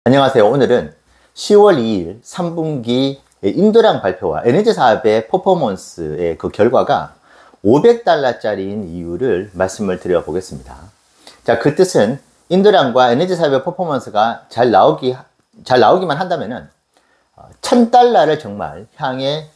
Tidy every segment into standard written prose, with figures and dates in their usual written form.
안녕하세요. 오늘은 10월 2일 3분기 인도량 발표와 에너지 사업의 퍼포먼스의 그 결과가 $500짜리인 이유를 말씀을 드려 보겠습니다. 자, 그 뜻은 인도량과 에너지 사업의 퍼포먼스가 잘 나오기만 한다면은 $1000를 정말 향해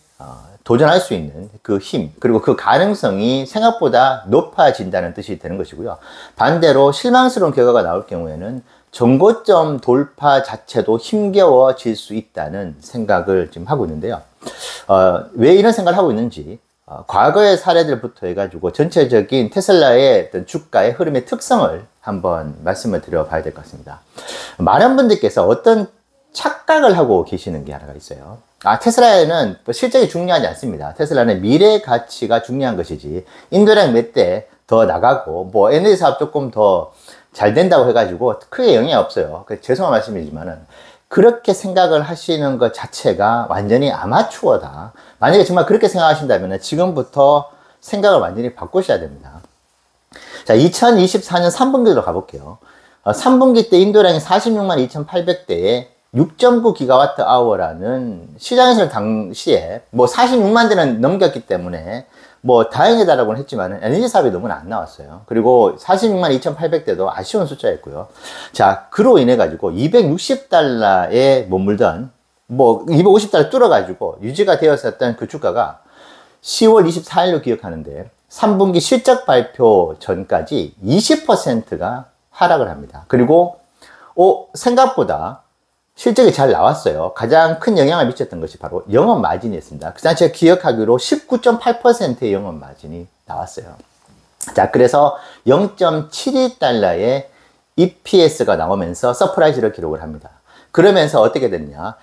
도전할 수 있는 그 힘, 그리고 그 가능성이 생각보다 높아진다는 뜻이 되는 것이고요. 반대로 실망스러운 결과가 나올 경우에는 정고점 돌파 자체도 힘겨워질 수 있다는 생각을 지금 하고 있는데요. 왜 이런 생각을 하고 있는지, 과거의 사례들부터 해가지고 전체적인 테슬라의 어떤 주가의 흐름의 특성을 한번 말씀을 드려 봐야 될 것 같습니다. 많은 분들께서 어떤 착각을 하고 계시는 게 하나가 있어요. 테슬라에는 실적이 중요하지 않습니다. 테슬라는 미래 가치가 중요한 것이지, 인도량 몇 대 더 나가고, 에너지 사업 조금 더 잘 된다고 해가지고 크게 영향이 없어요. 죄송한 말씀이지만은, 그렇게 생각을 하시는 것 자체가 완전히 아마추어다. 만약에 정말 그렇게 생각하신다면 지금부터 생각을 완전히 바꾸셔야 됩니다. 자, 2024년 3분기로 가볼게요. 3분기 때 인도량이 46만 2,800대에 6.9GWh라는 시장에서는 당시에 46만 대는 넘겼기 때문에 다행이다라고는 했지만 에너지 사업이 너무나 안 나왔어요. 그리고 46만 2,800대도 아쉬운 숫자였고요. 자, 그로 인해 가지고 $260에 머물던 250달러 뚫어가지고 유지가 되었었던 그 주가가 10월 24일로 기억하는데 3분기 실적 발표 전까지 20%가 하락을 합니다. 그리고 생각보다 실적이 잘 나왔어요. 가장 큰 영향을 미쳤던 것이 바로 영업 마진이었습니다. 그 당시에 기억하기로 19.8%의 영업 마진이 나왔어요. 자, 그래서 0.72달러의 EPS가 나오면서 서프라이즈를 기록을 합니다. 그러면서 어떻게 됐냐?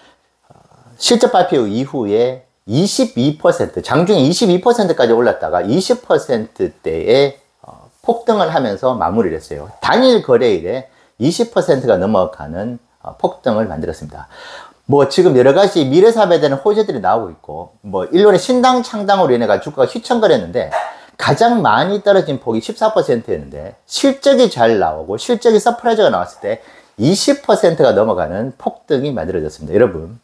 실적 발표 이후에 22%, 장중에 22%까지 올랐다가 20%대의 폭등을 하면서 마무리를 했어요. 단일 거래일에 20%가 넘어가는 폭등을 만들었습니다. 지금 여러 가지 미래 사업에 대한 호재들이 나오고 있고, 일론의 신당 창당으로 인해 주가가 휘청거렸는데, 가장 많이 떨어진 폭이 14%였는데, 실적이 잘 나오고, 실적이 서프라이즈가 나왔을 때 20%가 넘어가는 폭등이 만들어졌습니다. 여러분,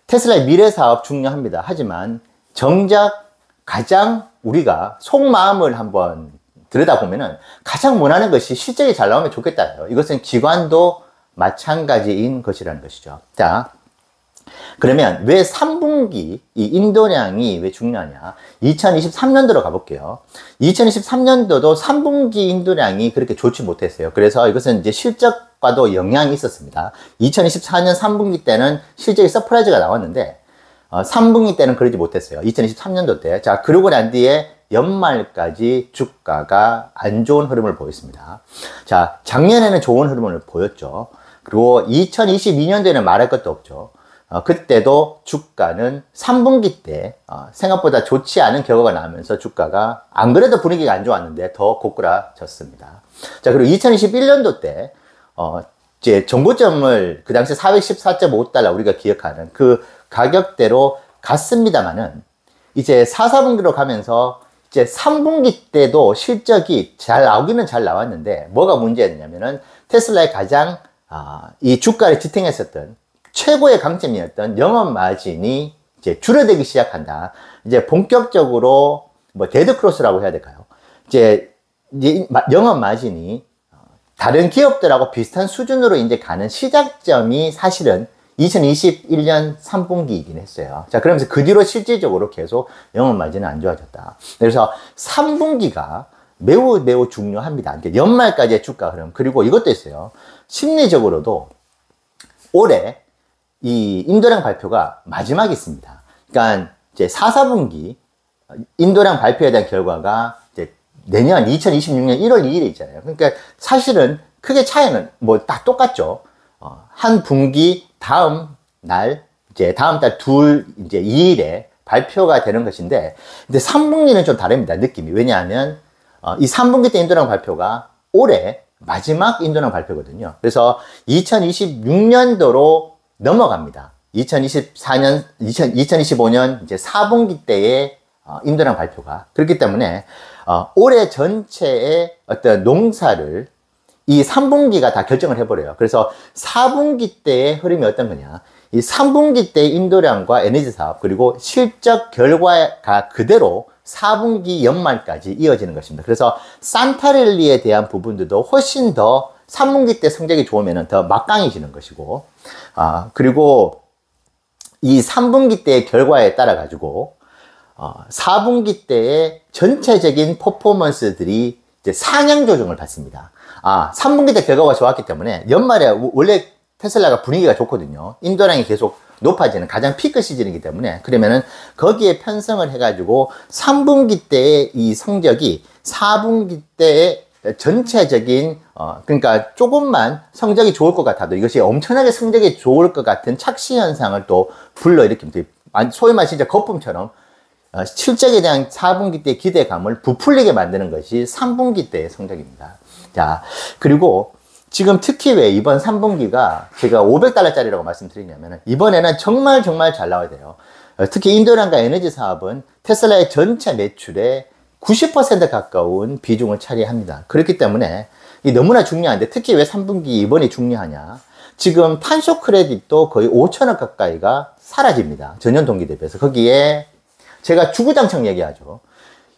테슬라의 미래 사업 중요합니다. 하지만, 정작 가장 우리가 속마음을 한번 들여다보면은, 가장 원하는 것이 실적이 잘 나오면 좋겠다요. 이것은 기관도 마찬가지인 것이라는 것이죠. 자, 그러면 왜 3분기 이 인도량이 왜 중요하냐? 2023년도로 가볼게요. 2023년도도 3분기 인도량이 그렇게 좋지 못했어요. 그래서 이것은 이제 실적과도 영향이 있었습니다. 2024년 3분기 때는 실적이 서프라이즈가 나왔는데 3분기 때는 그러지 못했어요. 2023년도 때. 자, 그러고 난 뒤에 연말까지 주가가 안 좋은 흐름을 보였습니다. 자, 작년에는 좋은 흐름을 보였죠. 그리고 2022년도에는 말할 것도 없죠. 그때도 주가는 3분기 때 생각보다 좋지 않은 결과가 나오면서 주가가 안 그래도 분위기가 안 좋았는데 더 고꾸라졌습니다. 자, 그리고 2021년도 때 이제 정고점을 그 당시 414.5달러 우리가 기억하는 그 가격대로 갔습니다만은 이제 4분기로 가면서 이제 3분기 때도 실적이 잘 나오기는 잘 나왔는데 뭐가 문제였냐면은 테슬라의 가장 이 주가를 지탱했었던 최고의 강점이었던 영업 마진이 이제 줄어들기 시작한다. 이제 본격적으로 데드크로스라고 해야 될까요? 이제 영업 마진이 다른 기업들하고 비슷한 수준으로 이제 가는 시작점이 사실은 2021년 3분기이긴 했어요. 자, 그러면서 그 뒤로 실질적으로 계속 영업 마진은 안 좋아졌다. 그래서 3분기가 매우 중요합니다. 연말까지의 주가 흐름. 그리고 이것도 있어요. 심리적으로도 올해 이 인도량 발표가 마지막이 있습니다. 그러니까 이제 4분기 인도량 발표에 대한 결과가 이제 내년 2026년 1월 2일에 있잖아요. 그러니까 사실은 크게 차이는 다 똑같죠. 한 분기 다음 날, 이제 다음 달 2일에 발표가 되는 것인데, 근데 3분기는 좀 다릅니다. 느낌이. 왜냐하면 이 3분기 때 인도량 발표가 올해 마지막 인도량 발표거든요. 그래서 2026년도로 넘어갑니다. 2025년 이제 4분기 때의 인도량 발표가. 그렇기 때문에 올해 전체의 어떤 농사를 이 3분기가 다 결정을 해버려요. 그래서 4분기 때의 흐름이 어떤 거냐. 이 3분기 때 인도량과 에너지 사업, 그리고 실적 결과가 그대로 4분기 연말까지 이어지는 것입니다. 그래서 산타랠리에 대한 부분들도 훨씬 더 3분기 때 성적이 좋으면 더 막강해지는 것이고, 그리고 이 3분기 때의 결과에 따라 가지고 4분기 때의 전체적인 퍼포먼스들이 이제 상향 조정을 받습니다. 3분기 때 결과가 좋았기 때문에 연말에 원래 테슬라가 분위기가 좋거든요. 인도량이 계속 높아지는 가장 피크 시즌이기 때문에, 그러면은 거기에 편성을 해가지고 3분기 때의 이 성적이 4분기 때의 전체적인 그러니까 조금만 성적이 좋을 것 같아도 이것이 엄청나게 성적이 좋을 것 같은 착시 현상을 또 불러일으킵니다. 소위 말해 진짜 거품처럼 실적에 대한 4분기 때 기대감을 부풀리게 만드는 것이 3분기 때의 성적입니다. 자, 그리고 지금 특히 왜 이번 3분기가 제가 $500짜리라고 말씀드리냐면, 이번에는 정말 잘 나와야 돼요. 특히 인도량과 에너지 사업은 테슬라의 전체 매출의 90% 가까운 비중을 차지합니다. 그렇기 때문에 이 너무나 중요한데, 특히 왜 3분기 이번이 중요하냐. 지금 탄소 크레딧도 거의 5천억 가까이가 사라집니다. 전년 동기 대비해서. 거기에 제가 주구장창 얘기하죠.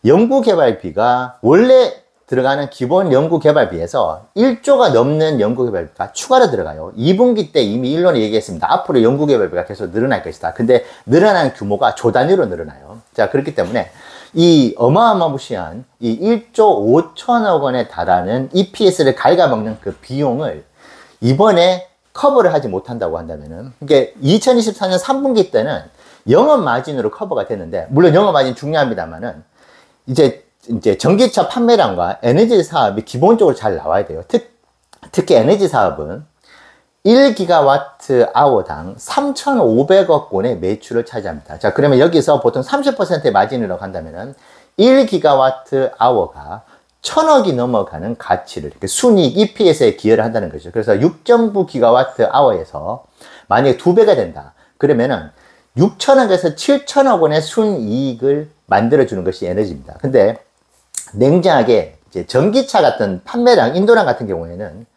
연구개발비가 원래 들어가는 기본 연구개발비에서 1조가 넘는 연구개발비가 추가로 들어가요. 2분기 때 이미 일론이 얘기했습니다. 앞으로 연구개발비가 계속 늘어날 것이다. 근데 늘어나는 규모가 조 단위로 늘어나요. 자, 그렇기 때문에 이 어마어마무시한 이 1조 5천억 원에 달하는 EPS를 갉아먹는 그 비용을 이번에 커버를 하지 못한다고 한다면은, 이게 2024년 3분기 때는 영업 마진으로 커버가 되는데, 물론 영업 마진 중요합니다만은 이제 전기차 판매량과 에너지 사업이 기본적으로 잘 나와야 돼요. 특히 에너지 사업은 1기가와트 아워당 3,500억 원의 매출을 차지합니다. 자, 그러면 여기서 보통 30%의 마진이라고 한다면은 1기가와트 아워가 1,000억이 넘어가는 가치를, 순이익 EPS에 기여를 한다는 거죠. 그래서 6.9기가와트 아워에서 만약에 2배가 된다. 그러면은 6천억에서 7천억 원의 순이익을 만들어주는 것이 에너지입니다. 근데 냉정하게 이제 전기차 같은 판매량, 인도량 같은 경우에는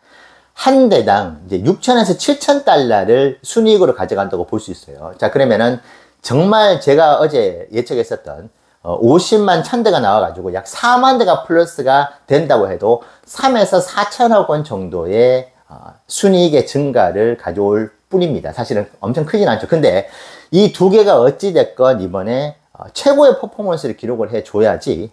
한 대당 이제 6천에서 7천 달러를 순이익으로 가져간다고 볼 수 있어요. 자, 그러면은 정말 제가 어제 예측했었던 50만 1000대가 나와가지고 약 4만 대가 플러스가 된다고 해도 3에서 4천억 원 정도의 순이익의 증가를 가져올 뿐입니다. 사실은 엄청 크진 않죠. 근데 이 두 개가 어찌됐건 이번에 최고의 퍼포먼스를 기록을 해줘야지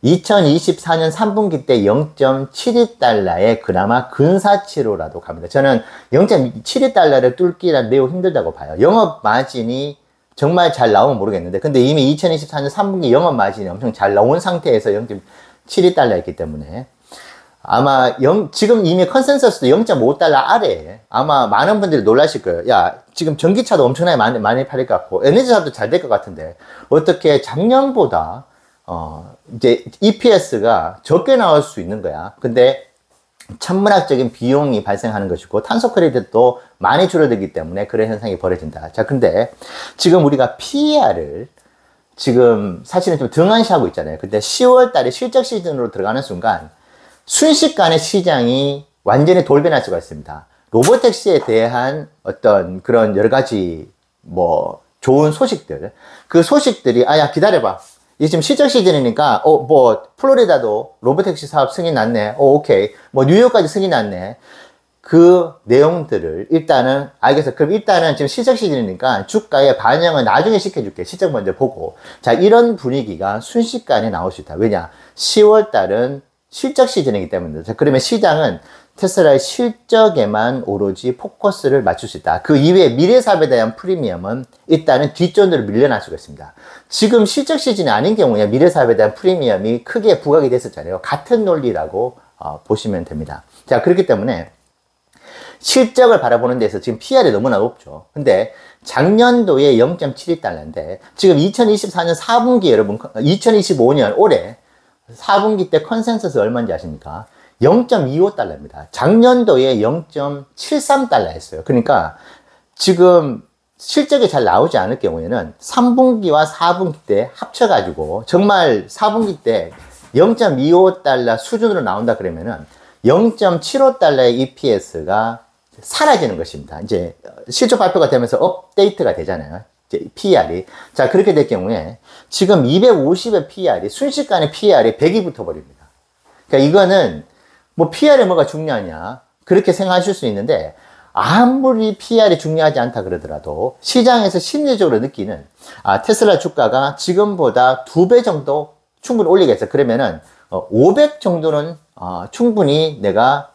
2024년 3분기 때 0.72달러에 그나마 근사치로라도 갑니다. 저는 0.72달러를 뚫기란 매우 힘들다고 봐요. 영업 마진이 정말 잘 나오면 모르겠는데, 근데 이미 2024년 3분기 영업 마진이 엄청 잘 나온 상태에서 0.72달러였기 때문에 아마 지금 이미 컨센서스도 0.5달러 아래에 아마 많은 분들이 놀라실 거예요. 야, 지금 전기차도 엄청나게 많이 팔릴 것 같고 에너지사도 잘 될 것 같은데 어떻게 작년보다 이제 EPS가 적게 나올 수 있는 거야. 근데 천문학적인 비용이 발생하는 것이고 탄소 크레딧도 많이 줄어들기 때문에 그런 현상이 벌어진다. 자, 근데 지금 우리가 PER을 지금 사실은 좀 등한시하고 있잖아요. 근데 10월 달에 실적 시즌으로 들어가는 순간 순식간에 시장이 완전히 돌변할 수가 있습니다. 로보택시에 대한 어떤 그런 여러 가지 뭐 좋은 소식들, 그 소식들이 야 기다려봐. 이게 지금 실적 시즌이니까 뭐 플로리다도 로보택시 사업 승인 났네. 오케이. 뭐 뉴욕까지 승인 났네. 그 내용들을 일단은 알겠어. 그럼 일단은 지금 실적 시즌이니까 주가에 반영을 나중에 시켜줄게. 실적 먼저 보고. 자, 이런 분위기가 순식간에 나올 수 있다. 왜냐? 10월 달은 실적 시즌이기 때문에. 자, 그러면 시장은 테슬라의 실적에만 오로지 포커스를 맞출 수 있다. 그 이외에 미래 사업에 대한 프리미엄은 일단은 뒷전으로 밀려날 수가 있습니다. 지금 실적 시즌이 아닌 경우에 미래 사업에 대한 프리미엄이 크게 부각이 됐었잖아요. 같은 논리라고 보시면 됩니다. 자, 그렇기 때문에 실적을 바라보는 데서 지금 PR이 너무나 높죠. 근데 작년도에 0.72달러인데 지금 2024년 4분기 여러분 2025년 올해 4분기 때 컨센서스 얼마인지 아십니까? 0.25달러입니다. 작년도에 0.73달러였어요. 그러니까 지금 실적이 잘 나오지 않을 경우에는 3분기와 4분기 때 합쳐가지고 정말 4분기 때 0.25달러 수준으로 나온다 그러면은 0.75달러의 EPS가 사라지는 것입니다. 이제 실적 발표가 되면서 업데이트가 되잖아요. 이제 PER이. 자, 그렇게 될 경우에 지금 250의 PER이 순식간에 PER이 100이 붙어버립니다. 그러니까 이거는 뭐 PER이 뭐가 중요하냐 그렇게 생각하실 수 있는데 아무리 PER이 중요하지 않다 그러더라도 시장에서 심리적으로 느끼는 테슬라 주가가 지금보다 2배 정도 충분히 올리겠어. 그러면은 500 정도는 충분히 내가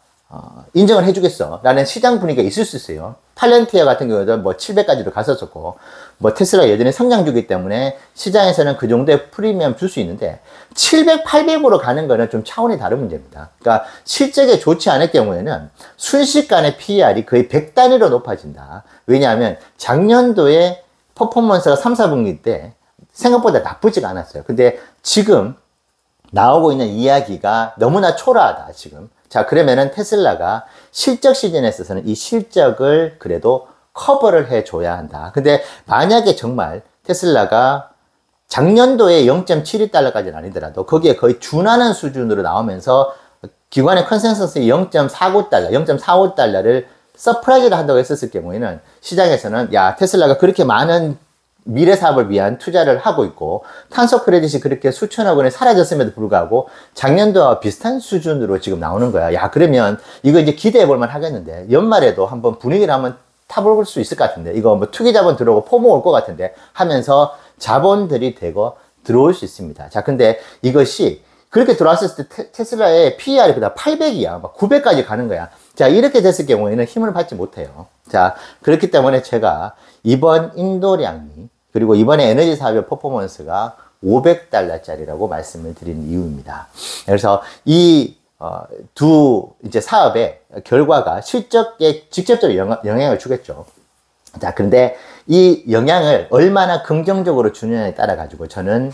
인정을 해주겠어 라는 시장 분위기가 있을 수 있어요. 팔렌티아 같은 경우도 뭐 700까지도 갔었었고, 뭐 테슬라 여전히 성장 주기 때문에 시장에서는 그 정도의 프리미엄 줄 수 있는데 700, 800으로 가는 거는 좀 차원이 다른 문제입니다. 그러니까 실적이 좋지 않을 경우에는 순식간에 PER이 거의 100 단위로 높아진다. 왜냐하면 작년도에 퍼포먼스가 3, 4분기 때 생각보다 나쁘지가 않았어요. 근데 지금 나오고 있는 이야기가 너무나 초라하다, 지금. 자, 그러면은 테슬라가 실적 시즌에 있어서는 이 실적을 그래도 커버를 해줘야 한다. 근데 만약에 정말 테슬라가 작년도에 0.72달러까지는 아니더라도 거기에 거의 준하는 수준으로 나오면서 기관의 컨센서스의 0.49달러, 0.45달러를 서프라이즈를 한다고 했었을 경우에는 시장에서는 야, 테슬라가 그렇게 많은 미래 사업을 위한 투자를 하고 있고 탄소 크레딧이 그렇게 수천억 원에 사라졌음에도 불구하고 작년도와 비슷한 수준으로 지금 나오는 거야. 야, 그러면 이거 이제 기대해 볼 만 하겠는데 연말에도 한번 분위기를 한번 타볼 수 있을 것 같은데 이거 뭐 투기 자본 들어오고 포모 올 것 같은데 하면서 자본들이 대거 들어올 수 있습니다. 자, 근데 이것이 그렇게 들어왔을 때 테슬라의 PER이 그다 800이야. 막 900까지 가는 거야. 자, 이렇게 됐을 경우에는 힘을 받지 못해요. 자, 그렇기 때문에 제가 이번 인도량이 그리고 이번에 에너지 사업의 퍼포먼스가 500달러짜리라고 말씀을 드린 이유입니다. 그래서 이 두 이제 사업의 결과가 실적에 직접적으로 영향을 주겠죠. 자, 그런데 이 영향을 얼마나 긍정적으로 주느냐에 따라 가지고 저는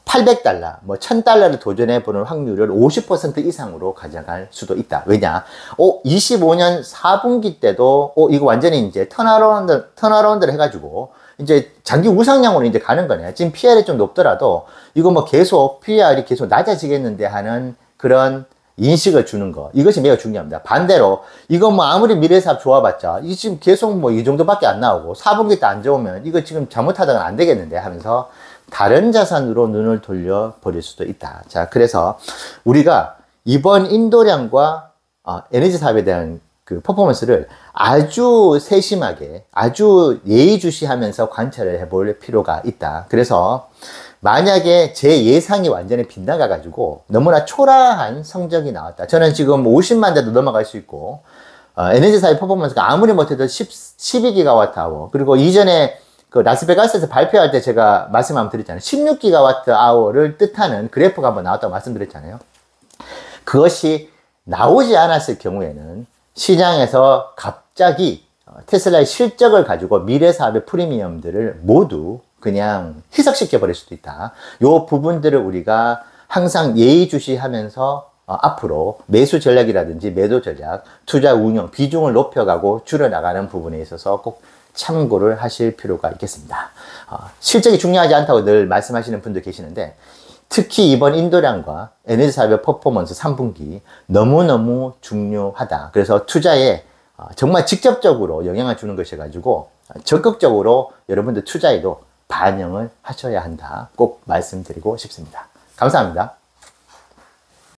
800달러, 뭐 1000달러를 도전해 보는 확률을 50% 이상으로 가져갈 수도 있다. 왜냐? 25년 4분기 때도 이거 완전히 이제 턴어라운드를 해가지고 이제 장기 우상향으로 이제 가는 거네. 지금 PER이 좀 높더라도 이거 뭐 계속 PER이 계속 낮아지겠는데 하는 그런 인식을 주는 거. 이것이 매우 중요합니다. 반대로 이거 뭐 아무리 미래사업 좋아봤자 이 지금 계속 뭐 이 정도밖에 안 나오고 4분기 때 안 좋으면 이거 지금 잘못하다가 안 되겠는데 하면서 다른 자산으로 눈을 돌려 버릴 수도 있다. 자, 그래서 우리가 이번 인도량과 에너지 사업에 대한 그 퍼포먼스를 아주 세심하게, 아주 예의주시하면서 관찰을 해볼 필요가 있다. 그래서 만약에 제 예상이 완전히 빗나가가지고 너무나 초라한 성적이 나왔다. 저는 지금 50만 대도 넘어갈 수 있고, 에너지 사업 퍼포먼스가 아무리 못해도 12기가와트 아워. 그리고 이전에 그 라스베가스에서 발표할 때 제가 말씀 한번 드렸잖아요. 16기가와트 아워를 뜻하는 그래프가 한번 나왔다고 말씀드렸잖아요. 그것이 나오지 않았을 경우에는 시장에서 갑자기 테슬라의 실적을 가지고 미래 사업의 프리미엄들을 모두 그냥 희석시켜 버릴 수도 있다. 요 부분들을 우리가 항상 예의주시하면서 앞으로 매수 전략이라든지 매도 전략, 투자 운용, 비중을 높여가고 줄여나가는 부분에 있어서 꼭 참고를 하실 필요가 있겠습니다. 실적이 중요하지 않다고 늘 말씀하시는 분들 계시는데 특히 이번 인도량과 에너지 사업의 퍼포먼스 3분기 너무너무 중요하다. 그래서 투자에 정말 직접적으로 영향을 주는 것이가지고 적극적으로 여러분들 투자에도 반영을 하셔야 한다. 꼭 말씀드리고 싶습니다. 감사합니다.